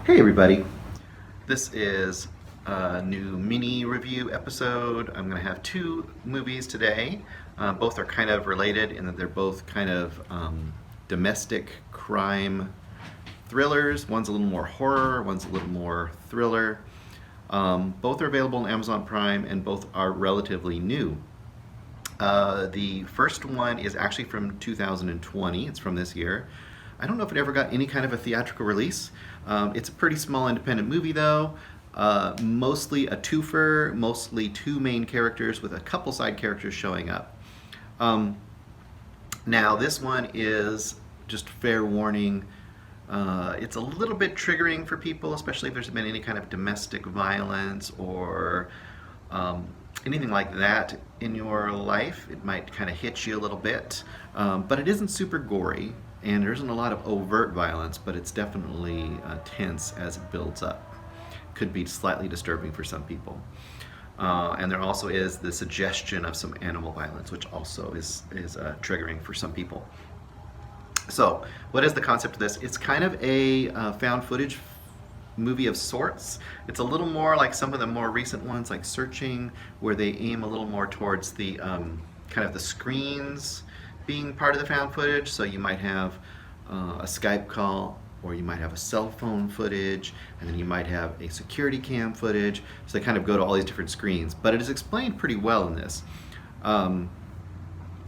Hey everybody, this is a new mini review episode. I'm going to have two movies today. Both are kind of related in that they're both kind of domestic crime thrillers. One's a little more horror, one's a little more thriller. Both are available on Amazon Prime and both are relatively new. The first one is actually from 2020. It's from this year. I don't know if it ever got any kind of a theatrical release. It's a pretty small independent movie, though. Mostly a twofer, mostly two main characters with a couple side characters showing up. Um, Now, this one is just fair warning. It's a little bit triggering for people, especially if there's been any kind of domestic violence or anything like that in your life. It might kind of hit you a little bit, but it isn't super gory, and there isn't a lot of overt violence, but it's definitely tense as it builds up. Could be slightly disturbing for some people. And there also is the suggestion of some animal violence, which also is triggering for some people. So, what is the concept of this? It's kind of a found footage movie of sorts. It's a little more like some of the more recent ones, like Searching, where they aim a little more towards the kind of the screens being part of the found footage. So you might have a Skype call, or you might have a cell phone footage, and then you might have a security cam footage. So they kind of go to all these different screens. But it is explained pretty well in this,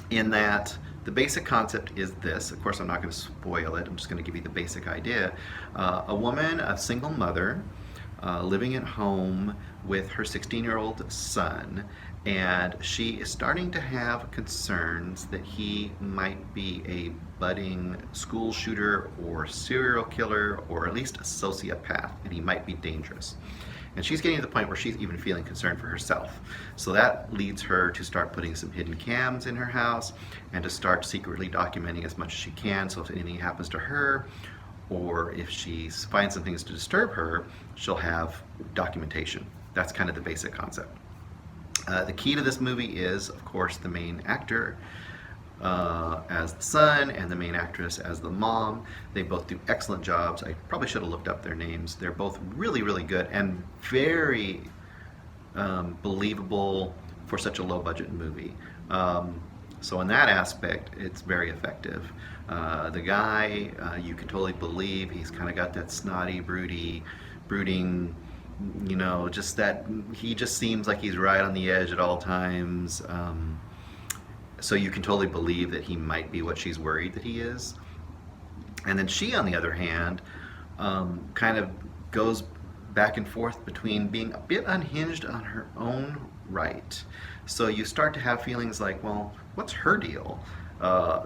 in that the basic concept is this. Of course, I'm not going to spoil it. I'm just going to give you the basic idea. A woman, a single mother, living at home with her 16-year-old son, and she is starting to have concerns that he might be a budding school shooter or serial killer, or at least a sociopath, and he might be dangerous. And she's getting to the point where she's even feeling concerned for herself. So that leads her to start putting some hidden cams in her house and to start secretly documenting as much as she can, so if anything happens to her or if she finds some things to disturb her, she'll have documentation. That's kind of the basic concept. The key to this movie is, of course, the main actor as the son and the main actress as the mom. They both do excellent jobs. I probably should have looked up their names. They're both really, really good and very believable for such a low-budget movie. So in that aspect, it's very effective. The guy, you can totally believe. He's kind of got that snotty, brooding, just that he just seems like he's right on the edge at all times. So you can totally believe that he might be what she's worried that he is. And then she, on the other hand, kind of goes back and forth between being a bit unhinged on her own right. So you start to have feelings like, well, what's her deal?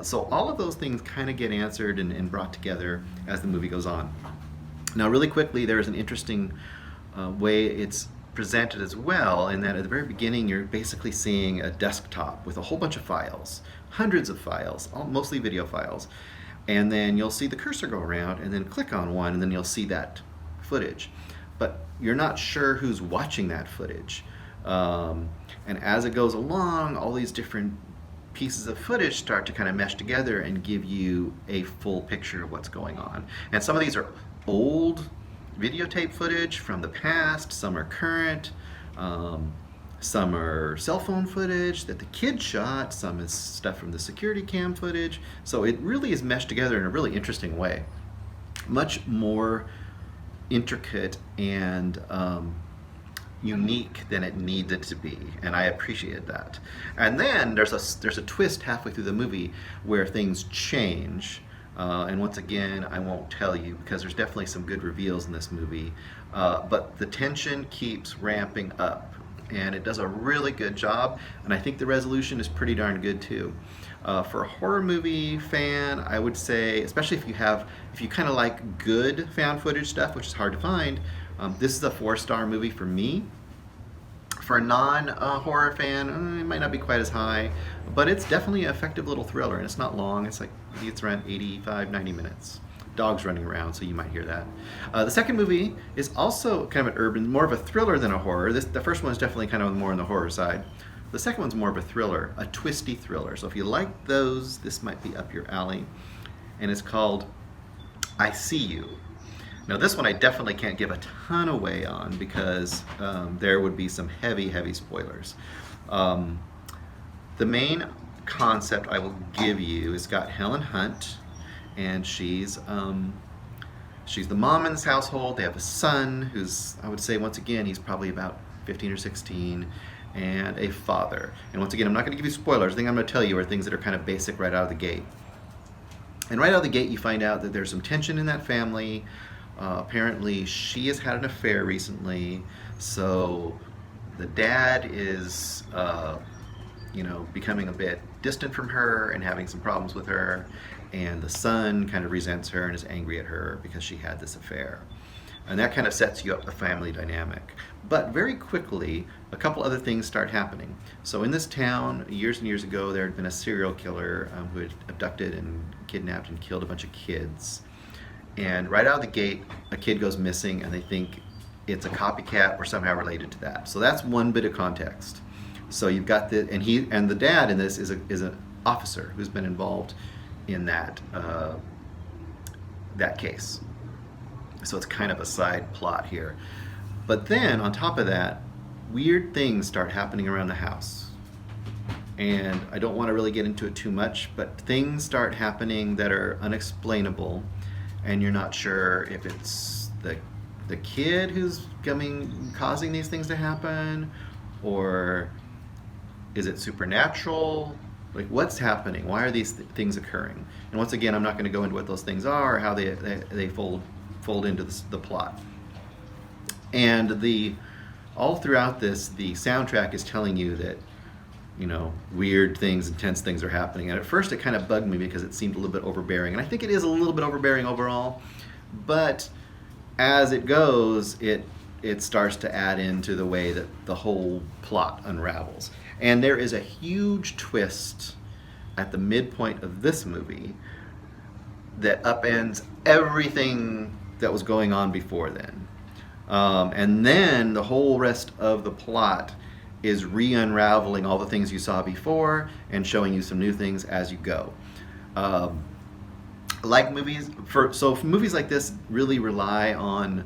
So all of those things kind of get answered and brought together as the movie goes on. Now, really quickly, there's an interesting way it's presented as well, in that at the very beginning you're basically seeing a desktop with a whole bunch of files, hundreds of files, mostly video files, and then you'll see the cursor go around and then click on one and then you'll see that footage, but you're not sure who's watching that footage. And as it goes along, all these different pieces of footage start to kind of mesh together and give you a full picture of what's going on. And some of these are old videotape footage from the past, some are current, some are cell phone footage that the kid shot, some is stuff from the security cam footage. So it really is meshed together in a really interesting way. Much more intricate and unique than it needed to be, and I appreciated that. And then there's a twist halfway through the movie where things change. And once again, I won't tell you because there's definitely some good reveals in this movie. But the tension keeps ramping up, and it does a really good job. And I think the resolution is pretty darn good too. For a horror movie fan, I would say, especially if you kind of like good found footage stuff, which is hard to find, this is a 4-star movie for me. For a non-horror fan, it might not be quite as high, but it's definitely an effective little thriller, and it's not long. It's around 85, 90 minutes. Dogs running around, so you might hear that. The second movie is also kind of an urban, more of a thriller than a horror. The first one is definitely kind of more on the horror side. The second one's more of a thriller, a twisty thriller. So if you like those, this might be up your alley. And it's called I See You. Now this one I definitely can't give a ton away on because there would be some heavy, heavy spoilers. Um, the main concept I will give you is got Helen Hunt, and she's the mom in this household. They have a son who's, I would say once again, he's probably about 15 or 16, and a father. And once again, I'm not going to give you spoilers. The thing I'm going to tell you are things that are kind of basic right out of the gate. And right out of the gate, you find out that there's some tension in that family. Apparently, she has had an affair recently, so the dad is, becoming a bit distant from her and having some problems with her, and the son kind of resents her and is angry at her because she had this affair. And that kind of sets you up the family dynamic. But very quickly, a couple other things start happening. So in this town, years and years ago, there had been a serial killer who had abducted and kidnapped and killed a bunch of kids. And right out of the gate, a kid goes missing, and they think it's a copycat or somehow related to that. So that's one bit of context. So you've got the dad in this is an officer who's been involved in that case. So it's kind of a side plot here. But then on top of that, weird things start happening around the house. And I don't want to really get into it too much, but things start happening that are unexplainable, and you're not sure if it's the kid who's causing these things to happen, or is it supernatural? Like, what's happening? Why are these things occurring? And once again, I'm not going to go into what those things are or how they fold into the plot. And all throughout this, the soundtrack is telling you that, weird things, intense things are happening. And at first it kind of bugged me because it seemed a little bit overbearing. And I think it is a little bit overbearing overall. But as it goes, it starts to add into the way that the whole plot unravels. And there is a huge twist at the midpoint of this movie that upends everything that was going on before then. And then the whole rest of the plot is re-unraveling all the things you saw before and showing you some new things as you go. Movies like this really rely on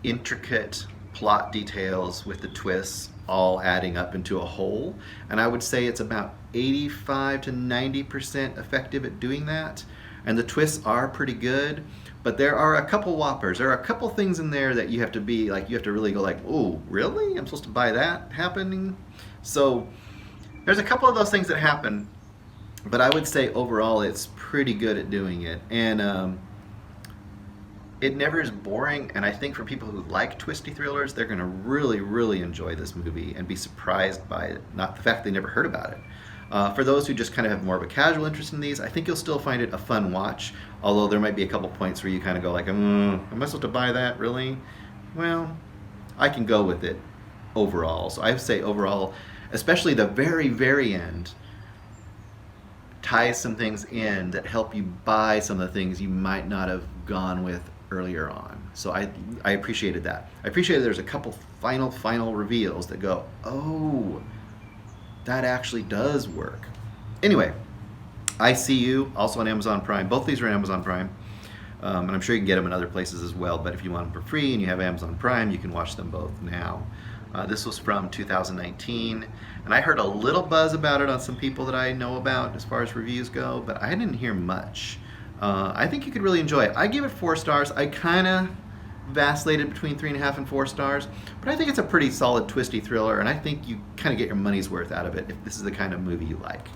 intricate plot details with the twists all adding up into a whole, and I would say it's about 85 to 90% effective at doing that. And the twists are pretty good, but there are a couple whoppers. There are a couple things in there that you have to really go like, oh, really? I'm supposed to buy that happening? So there's a couple of those things that happen, but I would say overall it's pretty good at doing it. And it never is boring, and I think for people who like twisty thrillers, they're going to really, really enjoy this movie and be surprised by it, not the fact they never heard about it. For those who just kind of have more of a casual interest in these, I think you'll still find it a fun watch, although there might be a couple points where you kind of go like, am I supposed to buy that, really? Well, I can go with it overall. So I would say overall, especially the very, very end, ties some things in that help you buy some of the things you might not have gone with earlier on. So I appreciated that. I appreciated there's a couple final reveals that go, oh, that actually does work. Anyway, I See You, also on Amazon Prime. Both these are on Amazon Prime. And I'm sure you can get them in other places as well, but if you want them for free and you have Amazon Prime, you can watch them both now. This was from 2019, and I heard a little buzz about it on some people that I know about as far as reviews go, but I didn't hear much. I think you could really enjoy it. I give it 4 stars. I kind of vacillated between 3.5 and 4 stars, but I think it's a pretty solid twisty thriller, and I think you kind of get your money's worth out of it if this is the kind of movie you like.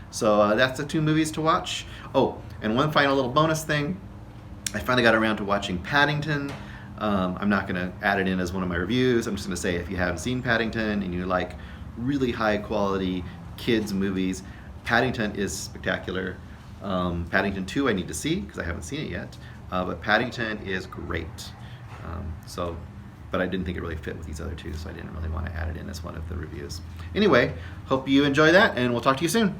So that's the 2 movies to watch. Oh, and one final little bonus thing. I finally got around to watching Paddington. I'm not going to add it in as one of my reviews. I'm just going to say if you haven't seen Paddington and you like really high quality kids movies, Paddington is spectacular. Paddington 2 I need to see because I haven't seen it yet, but Paddington is great. But I didn't think it really fit with these other 2, so I didn't really want to add it in as one of the reviews. Anyway, hope you enjoy that, and we'll talk to you soon.